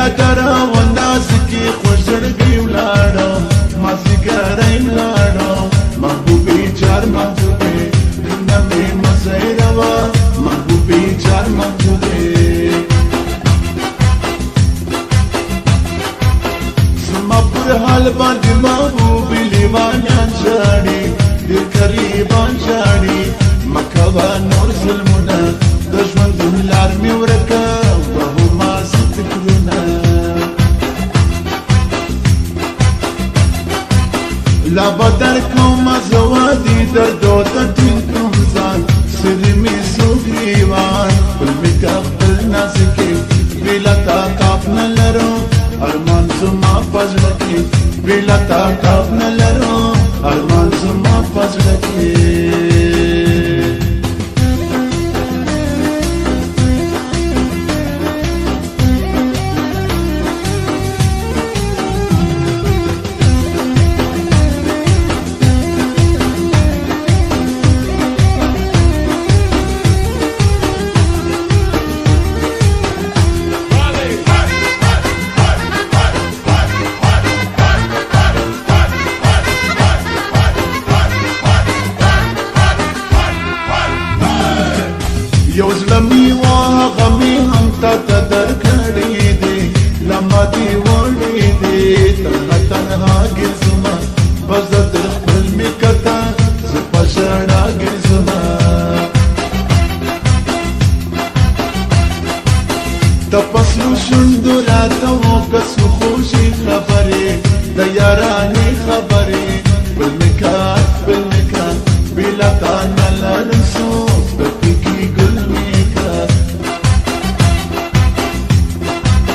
بلا کرا والناس کی خوشرگی ولاړو مازیګرای ولاړو محبوبي چار محبوبي نمې مزایروا محبوبي چار محبوبي زما پر حال باندې محبوبي لیوانان ژاړي ډېر قریبان ژاړي مکوه نور ظلمونه د ژوند لار مې ورکه وهما فکرونه لا بدر کوم زوادي دردو ته ټینګ کوم ځان سر مې سوګریوان بل مې خپل نازکې بلا تا کاف نه لرو ارمان زما پزړه کې بلا تا کاف نه لرو ارمان زما پزړه کې یو زلمی و غمی هم تا درکړی دی لما دی وړی دی تنها تنها ګرځما بس در خپل می کتا زه په ژړا ګرځما د پسلو شونډو راته وکړو خوشي خبرې د یارانې خبرې بل می کا بلا تا نه